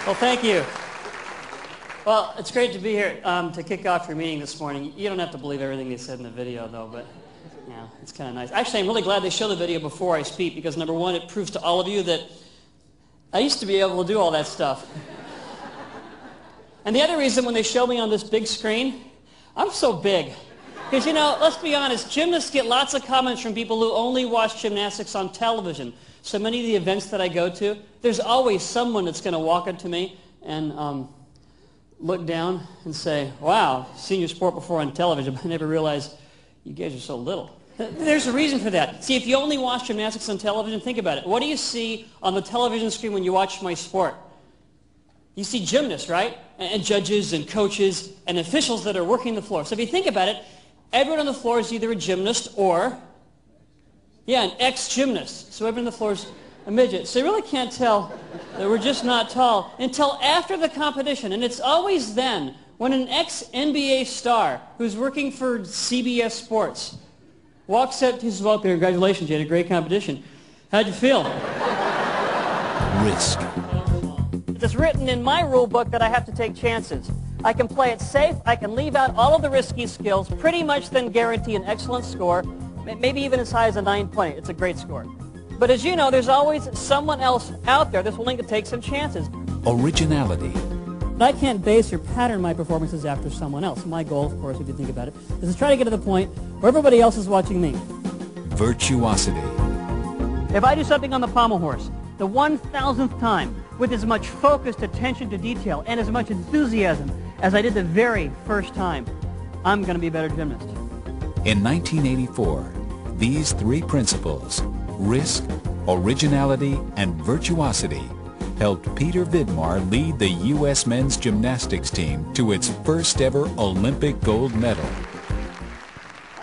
Well, thank you. Well, it's great to be here to kick off your meeting this morning. You don't have to believe everything they said in the video, though, but yeah, it's kind of nice. Actually, I'm really glad they show the video before I speak because, number one, it proves to all of you that I used to be able to do all that stuff. And the other reason when they show me on this big screen, I'm so big. Because, you know, let's be honest, gymnasts get lots of comments from people who only watch gymnastics on television. So many of the events that I go to, there's always someone that's going to walk up to me and look down and say, wow, I've seen your sport before on television, but I never realized you guys are so little. There's a reason for that. See, if you only watch gymnastics on television, think about it. What do you see on the television screen when you watch my sport? You see gymnasts, right? And judges and coaches and officials that are working the floor. So if you think about it, everyone on the floor is either a gymnast or, an ex-gymnast. So everyone on the floor is a midget. So you really can't tell that we're just not tall until after the competition. And it's always then when an ex-NBA star who's working for CBS Sports walks up to his well, congratulations, you had a great competition. How'd you feel? Risk. It's written in my rule book that I have to take chances. I can play it safe, I can leave out all of the risky skills, pretty much then guarantee an excellent score, maybe even as high as a 9.8. It's a great score. But as you know, there's always someone else out there that's willing to take some chances. Originality. But I can't base or pattern my performances after someone else. My goal, of course, if you think about it, is to try to get to the point where everybody else is watching me. Virtuosity. If I do something on the pommel horse, the 1,000th time, with as much focused attention to detail and as much enthusiasm as I did the very first time, I'm going to be a better gymnast. In 1984, these three principles, risk, originality, and virtuosity, helped Peter Vidmar lead the U.S. men's gymnastics team to its first ever Olympic gold medal.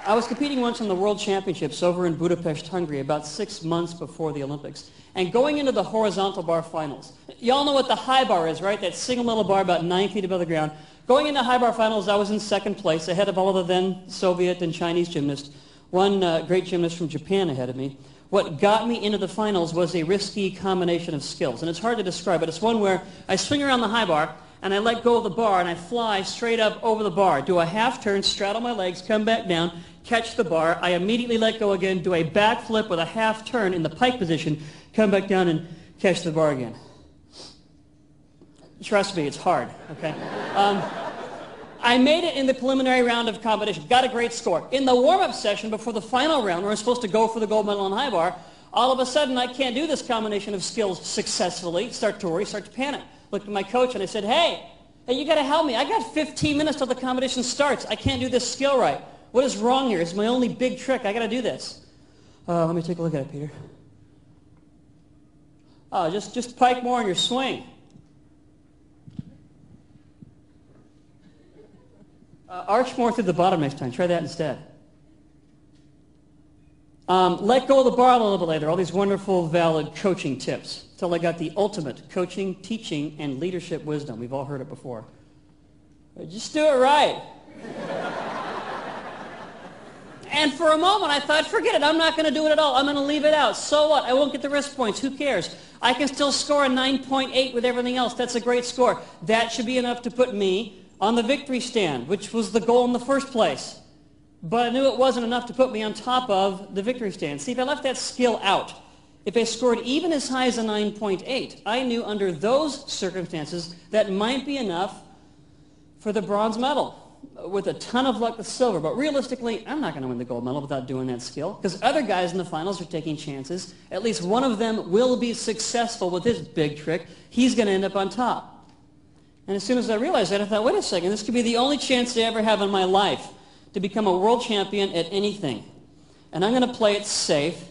I was competing once in the World Championships over in Budapest, Hungary, about 6 months before the Olympics. And going into the horizontal bar finals, you all know what the high bar is, right? That single metal bar about 9 feet above the ground. Going into high bar finals, I was in second place, ahead of all of the then Soviet and Chinese gymnasts. One great gymnast from Japan ahead of me. What got me into the finals was a risky combination of skills. And it's hard to describe, but it's one where I swing around the high bar, and I let go of the bar, and I fly straight up over the bar. Do a half turn, straddle my legs, come back down, catch the bar. I immediately let go again, do a back flip with a half turn in the pike position, come back down and catch the bar again. Trust me, it's hard, okay? I made it in the preliminary round of competition, got a great score. In the warm-up session before the final round, where I'm supposed to go for the gold medal on high bar, all of a sudden I can't do this combination of skills successfully, start to worry, start to panic. Looked at my coach and I said, hey, you got to help me. I got 15 minutes till the competition starts. I can't do this skill right. What is wrong here? It's my only big trick. I got to do this. Let me take a look at it, Peter. Oh, just pike more on your swing. Arch more through the bottom next time. Try that instead. Let go of the bar a little bit later. All these wonderful, valid coaching tips. Until I got the ultimate coaching, teaching, and leadership wisdom. We've all heard it before. Just do it right. And for a moment I thought, forget it. I'm not going to do it at all. I'm going to leave it out. So what? I won't get the risk points. Who cares? I can still score a 9.8 with everything else. That's a great score. That should be enough to put me on the victory stand, which was the goal in the first place. But I knew it wasn't enough to put me on top of the victory stand. See, if I left that skill out, if I scored even as high as a 9.8, I knew under those circumstances that might be enough for the bronze medal. With a ton of luck, the silver. But realistically, I'm not going to win the gold medal without doing that skill, because other guys in the finals are taking chances. At least one of them will be successful with his big trick. He's going to end up on top. And as soon as I realized that, I thought, wait a second, this could be the only chance I ever have in my life to become a world champion at anything. And I'm going to play it safe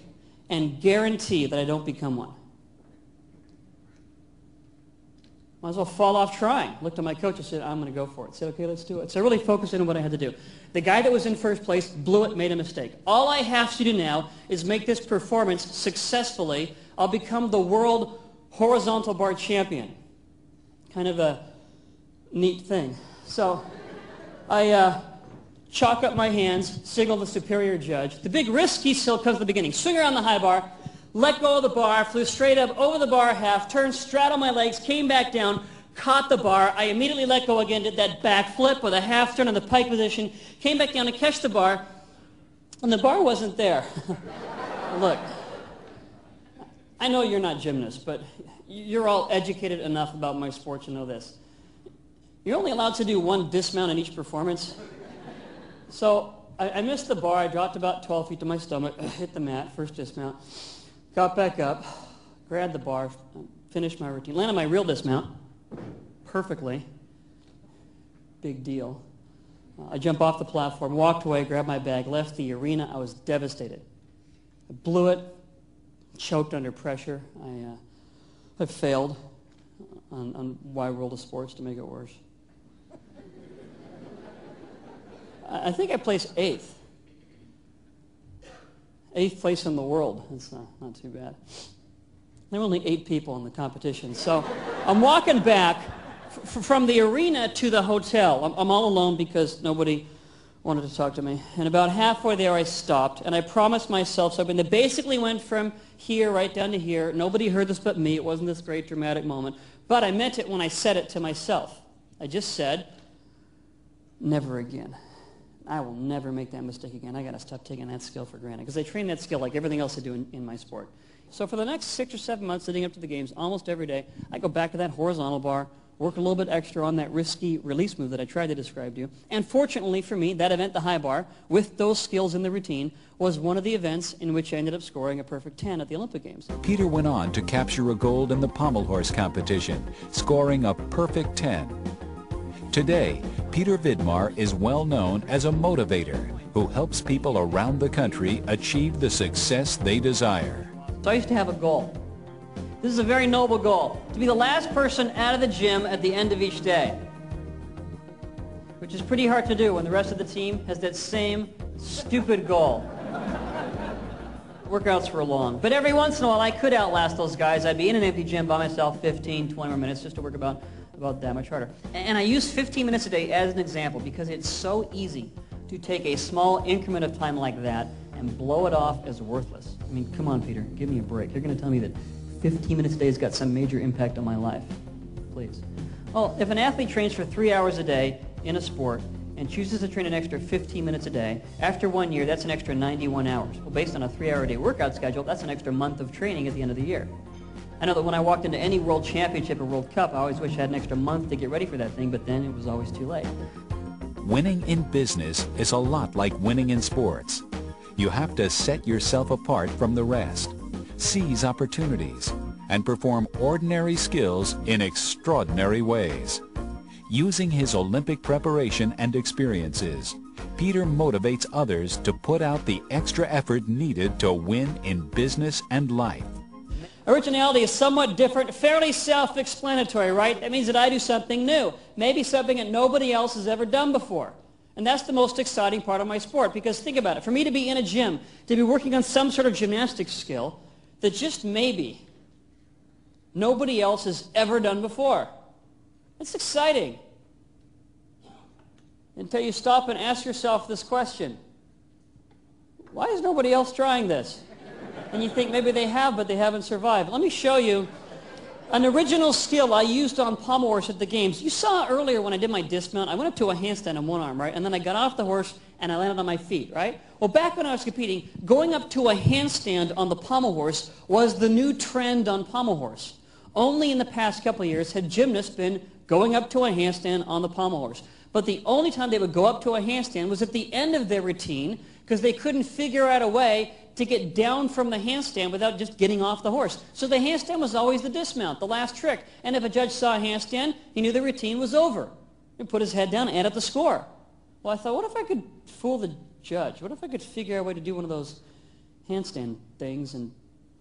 and guarantee that I don't become one. Might as well fall off trying. Looked at my coach and said, I'm going to go for it. Said, okay, let's do it. So I really focused in on what I had to do. The guy that was in first place blew it, made a mistake. All I have to do now is make this performance successfully. I'll become the world horizontal bar champion. Kind of a neat thing. So I chalk up my hands, signal the superior judge. The big risky still comes at the beginning. Swing around the high bar, let go of the bar, flew straight up over the bar half, turned, straddled my legs, came back down, caught the bar. I immediately let go again, did that back flip with a half turn in the pike position, came back down to catch the bar, and the bar wasn't there. Look, I know you're not gymnasts, but you're all educated enough about my sport to know this. You're only allowed to do one dismount in each performance. So I missed the bar. I dropped about 12 feet to my stomach, hit the mat, first dismount, got back up, grabbed the bar, finished my routine, landed my real dismount perfectly. Big deal. I jumped off the platform, walked away, grabbed my bag, left the arena. I was devastated. I blew it, choked under pressure. I failed on wide world of sports to make it worse. I think I placed 8th. 8th place in the world. It's not too bad. There were only 8 people in the competition. So I'm walking back from the arena to the hotel. I'm all alone because nobody wanted to talk to me. And about halfway there I stopped, and I promised myself something that basically went from here right down to here. Nobody heard this but me. It wasn't this great dramatic moment. But I meant it when I said it to myself. I just said, never again. I will never make that mistake again. I got to stop taking that skill for granted. Because I train that skill like everything else I do in my sport. So for the next 6 or 7 months leading up to the games, almost every day, I go back to that horizontal bar, work a little bit extra on that risky release move that I tried to describe to you. And fortunately for me, that event, the high bar, with those skills in the routine, was one of the events in which I ended up scoring a perfect 10 at the Olympic Games. Peter went on to capture a gold in the pommel horse competition, scoring a perfect 10. Today, Peter Vidmar is well known as a motivator who helps people around the country achieve the success they desire. So I used to have a goal. This is a very noble goal, to be the last person out of the gym at the end of each day, which is pretty hard to do when the rest of the team has that same stupid goal. Workouts were long, but every once in a while I could outlast those guys. I'd be in an empty gym by myself 15, 20 more minutes just to work about that much harder. And I use 15 minutes a day as an example because it's so easy to take a small increment of time like that and blow it off as worthless. I mean, come on, Peter, give me a break. You're going to tell me that 15 minutes a day has got some major impact on my life. Please. Well, if an athlete trains for 3 hours a day in a sport and chooses to train an extra 15 minutes a day, after 1 year, that's an extra 91 hours. Well, based on a 3-hour-a-day workout schedule, that's an extra month of training at the end of the year. I know that when I walked into any world championship or World Cup, I always wish I had an extra month to get ready for that thing, but then it was always too late. Winning in business is a lot like winning in sports. You have to set yourself apart from the rest, seize opportunities, and perform ordinary skills in extraordinary ways. Using his Olympic preparation and experiences, Peter motivates others to put out the extra effort needed to win in business and life. Originality is somewhat different, fairly self-explanatory, right? That means that I do something new, maybe something that nobody else has ever done before. And that's the most exciting part of my sport, because think about it. For me to be in a gym, to be working on some sort of gymnastics skill that just maybe nobody else has ever done before. It's exciting. Until you stop and ask yourself this question. Why is nobody else trying this? And you think maybe they have, but they haven't survived. Let me show you an original skill I used on pommel horse at the games. You saw earlier when I did my dismount, I went up to a handstand on one arm, right? And then I got off the horse and I landed on my feet, right? Well, back when I was competing, going up to a handstand on the pommel horse was the new trend on pommel horse. Only in the past couple of years had gymnasts been going up to a handstand on the pommel horse. But the only time they would go up to a handstand was at the end of their routine because they couldn't figure out a way to get down from the handstand without just getting off the horse. So the handstand was always the dismount, the last trick. And if a judge saw a handstand, he knew the routine was over. He'd put his head down and add up the score. Well, I thought, what if I could fool the judge? What if I could figure out a way to do one of those handstand things and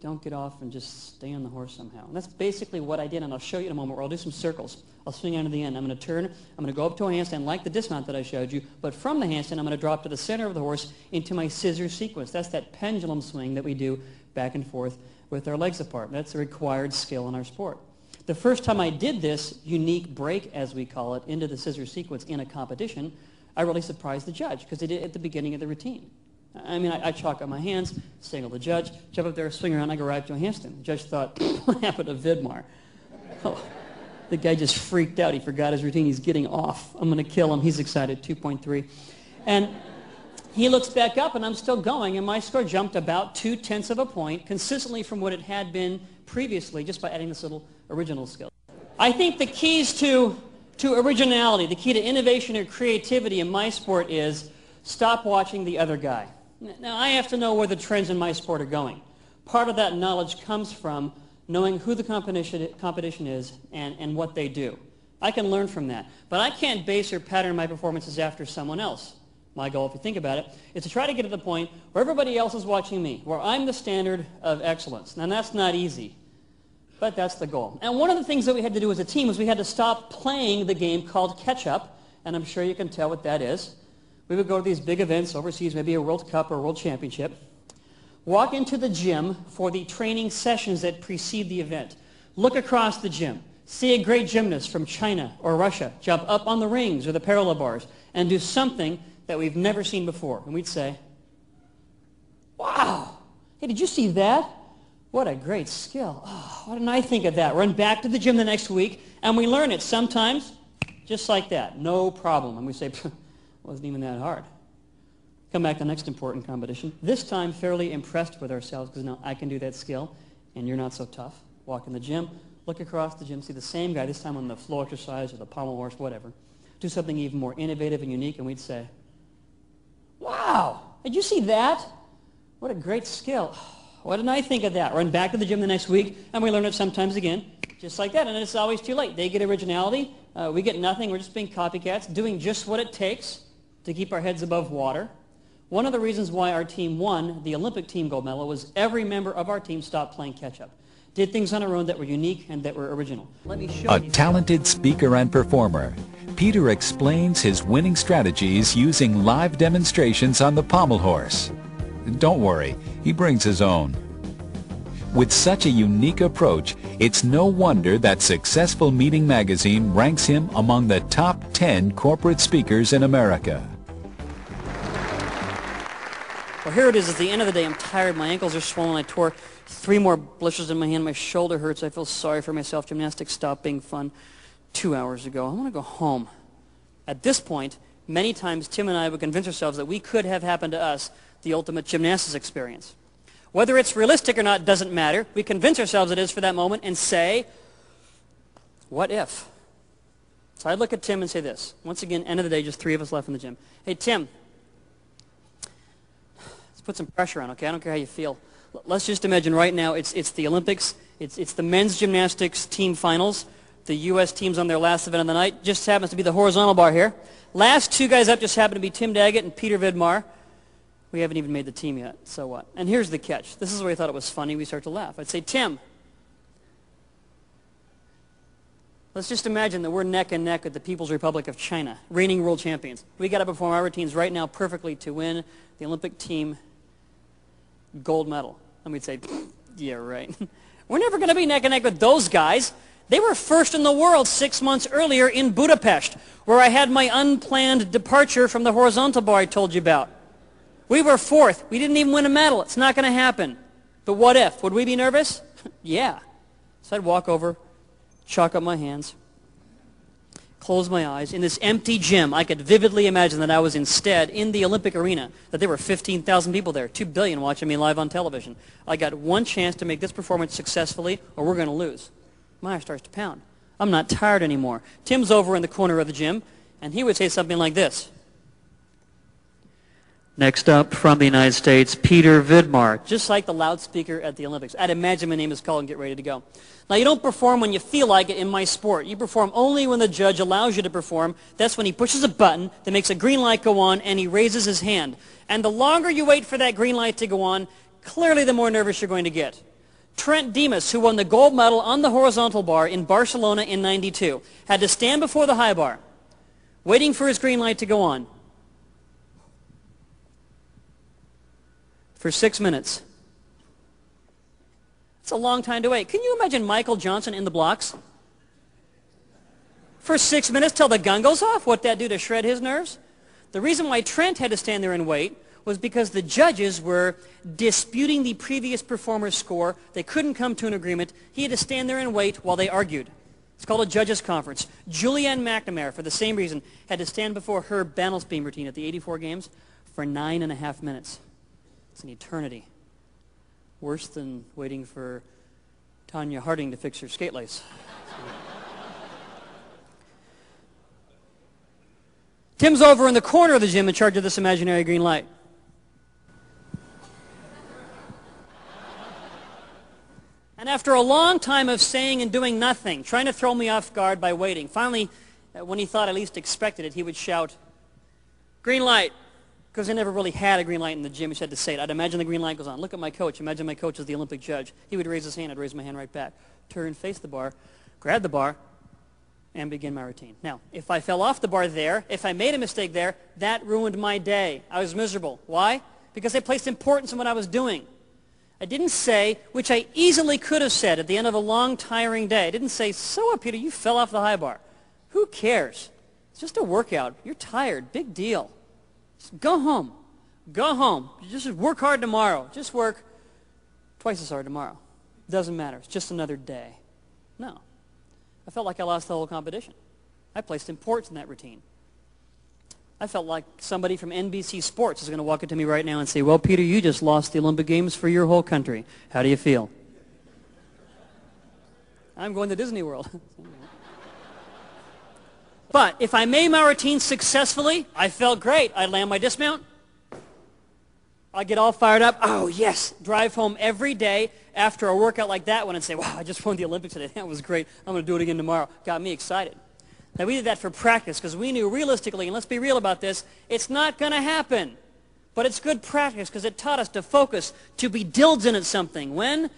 don't get off and just stay on the horse somehow? And that's basically what I did, and I'll show you in a moment where I'll do some circles. I'll swing out to the end. I'm going to turn. I'm going to go up to a handstand like the dismount that I showed you, but from the handstand, I'm going to drop to the center of the horse into my scissor sequence. That's that pendulum swing that we do back and forth with our legs apart. That's a required skill in our sport. The first time I did this unique break, as we call it, into the scissor sequence in a competition, I really surprised the judge because they did it at the beginning of the routine. I mean, I chalk up my hands, signal the judge, jump up there, swing around, I go right to a handstand. The judge thought, what happened to Vidmar? Oh, The guy just freaked out. He forgot his routine. He's getting off. I'm going to kill him. He's excited, 2.3. And he looks back up, and I'm still going, and my score jumped about 0.2 of a point, consistently from what it had been previously, just by adding this little original skill. I think the keys to originality, the key to innovation and creativity in my sport is stop watching the other guy. Now, I have to know where the trends in my sport are going. Part of that knowledge comes from knowing who the competition is and what they do. I can learn from that. But I can't base or pattern my performances after someone else. My goal, if you think about it, is to try to get to the point where everybody else is watching me, where I'm the standard of excellence. Now, that's not easy, but that's the goal. And one of the things that we had to do as a team was we had to stop playing the game called catch-up, and I'm sure you can tell what that is. We would go to these big events overseas, maybe a World Cup or a World Championship, walk into the gym for the training sessions that precede the event, look across the gym, see a great gymnast from China or Russia jump up on the rings or the parallel bars and do something that we've never seen before. And we'd say, wow, hey, did you see that? What a great skill. Oh, why didn't I think of that? Run back to the gym the next week, and we learn it sometimes just like that, no problem. And we say, it wasn't even that hard. Come back to the next important competition. This time, fairly impressed with ourselves, because now I can do that skill, and you're not so tough. Walk in the gym, look across the gym, see the same guy, this time on the flow exercise or the pommel horse, whatever. Do something even more innovative and unique, and we'd say, wow, did you see that? What a great skill. Why didn't I think of that? Run back to the gym the next week, and we learn it sometimes again, just like that. And it's always too late. They get originality. We get nothing. We're just being copycats, doing just what it takes to keep our heads above water. One of the reasons why our team won the Olympic team gold medal was every member of our team stopped playing catch-up. Did things on our own that were unique and that were original. Let me show you. A talented speaker and performer, Peter explains his winning strategies using live demonstrations on the pommel horse. Don't worry, he brings his own. With such a unique approach, it's no wonder that Successful Meeting magazine ranks him among the top 10 corporate speakers in America. Well, here it is. At the end of the day, I'm tired. My ankles are swollen. I tore 3 more blisters in my hand. My shoulder hurts. I feel sorry for myself. Gymnastics stopped being fun 2 hours ago. I want to go home. At this point, many times Tim and I would convince ourselves that we could have happened to us the ultimate gymnastics experience. Whether it's realistic or not doesn't matter. We convince ourselves it is for that moment and say, what if? So I'd look at Tim and say this. Once again, end of the day, just 3 of us left in the gym. Hey, Tim, let's put some pressure on, okay? I don't care how you feel. Let's just imagine right now it's the Olympics. It's the men's gymnastics team finals. The U.S. team's on their last event of the night. Just happens to be the horizontal bar here. Last 2 guys up just happen to be Tim Daggett and Peter Vidmar. We haven't even made the team yet, so what? And here's the catch. This is where we thought it was funny. We start to laugh. I'd say, Tim, let's just imagine that we're neck and neck with the People's Republic of China, reigning world champions. We got to perform our routines right now perfectly to win the Olympic team gold medal. And we'd say, yeah, right. We're never going to be neck and neck with those guys. They were first in the world 6 months earlier in Budapest, where I had my unplanned departure from the horizontal bar I told you about. We were 4th. We didn't even win a medal. It's not going to happen. But what if? Would we be nervous? Yeah. So I'd walk over, chalk up my hands, close my eyes. In this empty gym, I could vividly imagine that I was instead in the Olympic arena, that there were 15,000 people there, 2 billion watching me live on television. I got one chance to make this performance successfully, or we're going to lose. My heart starts to pound. I'm not tired anymore. Tim's over in the corner of the gym, and he would say something like this. Next up from the United States, Peter Vidmar. Just like the loudspeaker at the Olympics. I'd imagine my name is called and get ready to go. Now, you don't perform when you feel like it in my sport. You perform only when the judge allows you to perform. That's when he pushes a button that makes a green light go on and he raises his hand. And the longer you wait for that green light to go on, clearly the more nervous you're going to get. Trent Demas, who won the gold medal on the horizontal bar in Barcelona in '92, had to stand before the high bar, waiting for his green light to go on, for 6 minutes. It's a long time to wait. Can you imagine Michael Johnson in the blocks? For 6 minutes till the gun goes off? What'd that do to shred his nerves? The reason why Trent had to stand there and wait was because the judges were disputing the previous performer's score. They couldn't come to an agreement. He had to stand there and wait while they argued. It's called a judges conference. Julianne McNamara, for the same reason, had to stand before her Bandelsbeam routine at the 84 games for 9.5 minutes. It's an eternity. Worse than waiting for Tanya Harding to fix her skate lace. Tim's over in the corner of the gym in charge of this imaginary green light. And after a long time of saying and doing nothing, trying to throw me off guard by waiting, finally, when he thought I least expected it, he would shout, "Green light," because I never really had a green light in the gym. He just had to say it. I'd imagine the green light goes on. Look at my coach. Imagine my coach is the Olympic judge. He would raise his hand. I'd raise my hand right back. Turn, face the bar, grab the bar, and begin my routine. Now, if I fell off the bar there, if I made a mistake there, that ruined my day. I was miserable. Why? Because I placed importance in what I was doing. I didn't say, which I easily could have said at the end of a long, tiring day, I didn't say, "So what, Peter, you fell off the high bar." Who cares? It's just a workout. You're tired. Big deal. Just go home. Go home. You just work hard tomorrow. Just work twice as hard tomorrow. Doesn't matter. It's just another day. No. I felt like I lost the whole competition. I placed importance in that routine. I felt like somebody from NBC Sports is going to walk up to me right now and say, "Well, Peter, you just lost the Olympic Games for your whole country. How do you feel?" I'm going to Disney World. But if I made my routine successfully, I felt great. I'd land my dismount. I'd get all fired up. Oh, yes. Drive home every day after a workout like that one and say, "Wow, I just won the Olympics today. That was great. I'm going to do it again tomorrow." Got me excited. Now, we did that for practice because we knew realistically, and let's be real about this, it's not going to happen. But it's good practice because it taught us to focus, to be diligent at something. When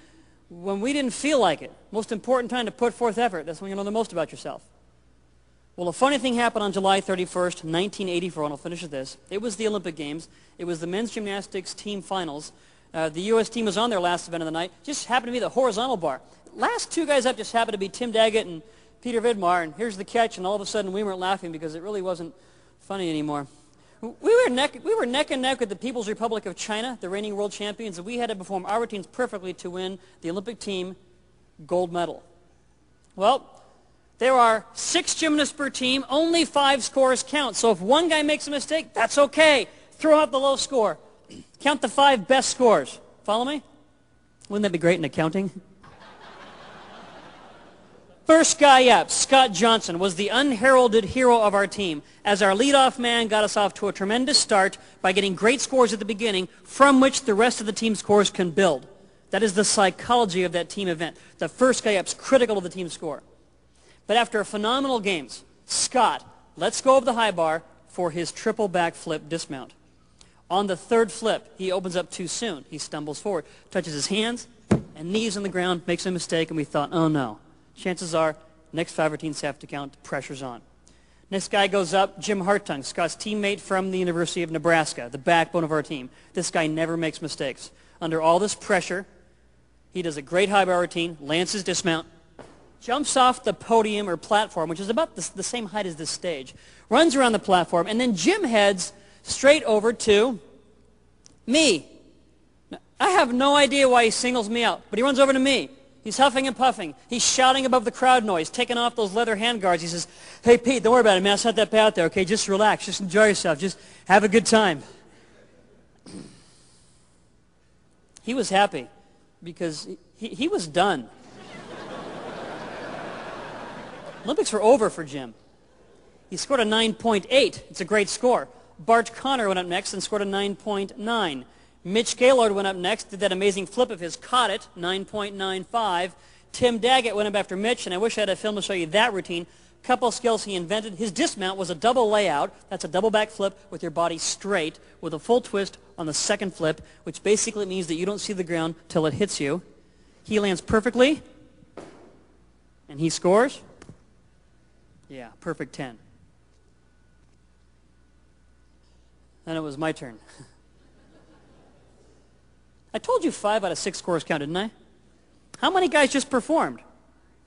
we didn't feel like it. Most important time to put forth effort. That's when you know the most about yourself. Well, a funny thing happened on July 31st, 1984, and I'll finish with this. It was the Olympic Games. It was the men's gymnastics team finals. The U.S. team was on their last event of the night. Just happened to be the horizontal bar. Last two guys up just happened to be Tim Daggett and Peter Vidmar, and here's the catch, and all of a sudden we weren't laughing because it really wasn't funny anymore. We were neck and neck with the People's Republic of China, the reigning world champions, and we had to perform our routines perfectly to win the Olympic team gold medal. Well, there are 6 gymnasts per team, only 5 scores count, so if one guy makes a mistake, that's okay. Throw out the low score. Count the 5 best scores. Follow me? Wouldn't that be great in accounting? First guy up, Scott Johnson, was the unheralded hero of our team, as our leadoff man got us off to a tremendous start by getting great scores at the beginning, from which the rest of the team scores can build. That is the psychology of that team event. The first guy up is critical to the team score. But after phenomenal games, Scott lets go of the high bar for his triple backflip dismount. On the 3rd flip, he opens up too soon. He stumbles forward, touches his hands and knees on the ground, makes a mistake, and we thought, oh no. Chances are, next 5 routines have to count, pressure's on. Next guy goes up, Jim Hartung, Scott's teammate from the University of Nebraska, the backbone of our team. This guy never makes mistakes. Under all this pressure, he does a great high bar routine, lands his dismount, jumps off the podium or platform, which is about the same height as this stage, runs around the platform, and then Jim heads straight over to me. Now, I have no idea why he singles me out, but he runs over to me. He's huffing and puffing. He's shouting above the crowd noise, taking off those leather handguards. He says, "Hey, Pete, don't worry about it, man. It's not that bad out there, okay? Just relax. Just enjoy yourself. Just have a good time." He was happy because he was done. Olympics were over for Jim. He scored a 9.8. It's a great score. Bart Connor went up next and scored a 9.9. Mitch Gaylord went up next, did that amazing flip of his, caught it, 9.95. Tim Daggett went up after Mitch, and I wish I had a film to show you that routine. Couple skills he invented. His dismount was a double layout. That's a double back flip with your body straight with a full twist on the 2nd flip, which basically means that you don't see the ground till it hits you. He lands perfectly, and he scores. Yeah, perfect 10. Then it was my turn. I told you 5 out of 6 scores count, didn't I? How many guys just performed?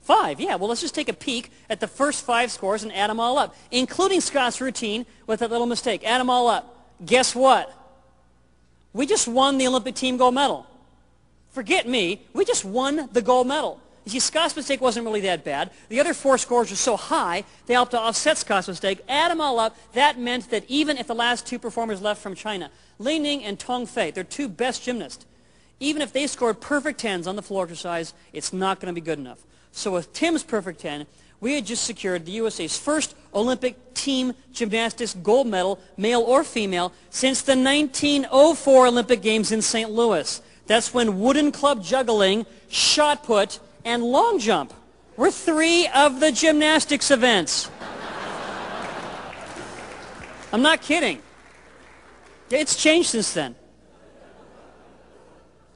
5, yeah. Well, let's just take a peek at the first 5 scores and add them all up, including Scott's routine with that little mistake. Add them all up. Guess what? We just won the Olympic team gold medal. Forget me. We just won the gold medal. You see, Scott's mistake wasn't really that bad. The other 4 scores were so high, they helped to offset Scott's mistake. Add them all up, that meant that even if the last 2 performers left from China, Li Ning and Tong Fei, their 2 best gymnasts, even if they scored perfect 10s on the floor exercise, it's not going to be good enough. So with Tim's perfect 10, we had just secured the USA's first Olympic team gymnastics gold medal, male or female, since the 1904 Olympic Games in St. Louis. That's when wooden club juggling, shot put, and long jump were 3 of the gymnastics events. I'm not kidding. It's changed since then.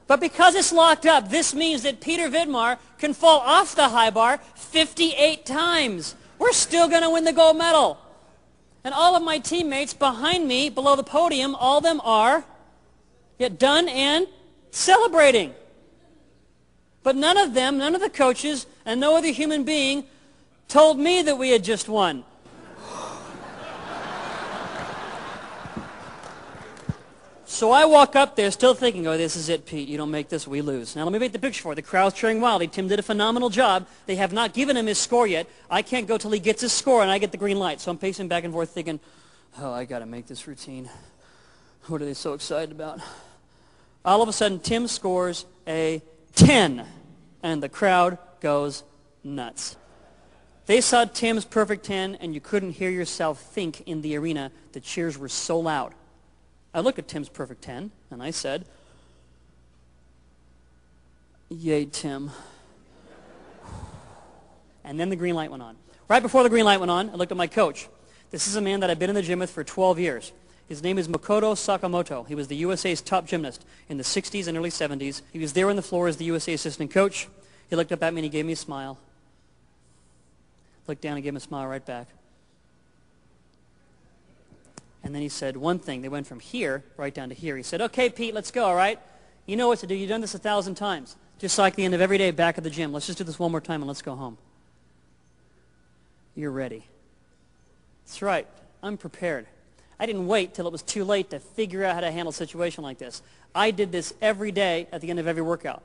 But because it's locked up, this means that Peter Vidmar can fall off the high bar 58 times. We're still going to win the gold medal. And all of my teammates behind me, below the podium, all of them are done and celebrating. But none of them, none of the coaches, and no other human being told me that we had just won. So I walk up there still thinking, oh, this is it, Pete. You don't make this, we lose. Now let me make the picture for you. The crowd's cheering wildly. Tim did a phenomenal job. They have not given him his score yet. I can't go till he gets his score and I get the green light. So I'm pacing back and forth thinking, oh, I got to make this routine. What are they so excited about? All of a sudden, Tim scores a 10, and the crowd goes nuts. They saw Tim's perfect 10, and you couldn't hear yourself think in the arena. The cheers were so loud. I looked at Tim's perfect 10, and I said, yay, Tim. And then the green light went on. Right before the green light went on, I looked at my coach. This is a man that I've been in the gym with for 12 years. His name is Makoto Sakamoto. He was the USA's top gymnast in the 60s and early 70s. He was there on the floor as the USA assistant coach. He looked up at me and he gave me a smile. Looked down and gave him a smile right back. And then he said one thing. They went from here right down to here. He said, okay, Pete, let's go, all right? You know what to do. You've done this 1,000 times. Just like the end of every day back at the gym. Let's just do this one more time and let's go home. You're ready. That's right. I'm prepared. I didn't wait till it was too late to figure out how to handle a situation like this. I did this every day at the end of every workout.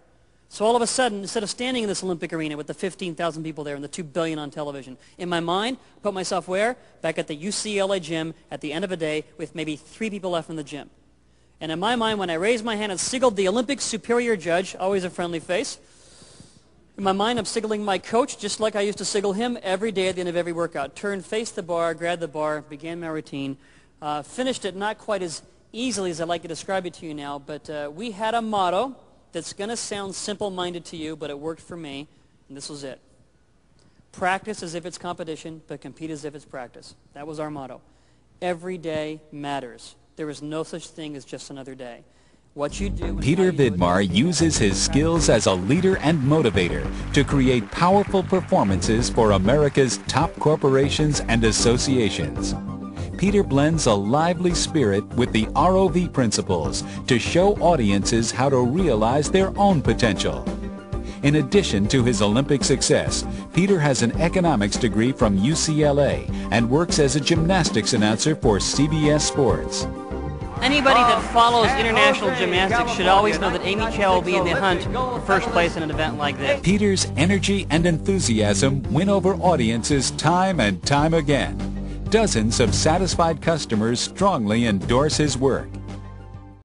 So all of a sudden, instead of standing in this Olympic arena with the 15,000 people there and the 2 billion on television, in my mind, put myself where? Back at the UCLA gym at the end of a day with maybe 3 people left in the gym. And in my mind, when I raised my hand and signaled the Olympic superior judge, always a friendly face, in my mind, I'm signaling my coach just like I used to signal him every day at the end of every workout. Turned, faced the bar, grabbed the bar, began my routine. Finished it not quite as easily as I'd like to describe it to you now, but we had a motto that's going to sound simple-minded to you, but it worked for me, and this was it. Practice as if it's competition, but compete as if it's practice. That was our motto. Every day matters. There is no such thing as just another day. What you do. Peter Vidmar uses his skills as a leader and motivator to create powerful performances for America's top corporations and associations. Peter blends a lively spirit with the ROV principles to show audiences how to realize their own potential. In addition to his Olympic success, Peter has an economics degree from UCLA and works as a gymnastics announcer for CBS Sports. Anybody that follows international gymnastics should always know that Amy Chow will be in the hunt for first place in an event like this. Peter's energy and enthusiasm win over audiences time and time again. Dozens of satisfied customers strongly endorse his work.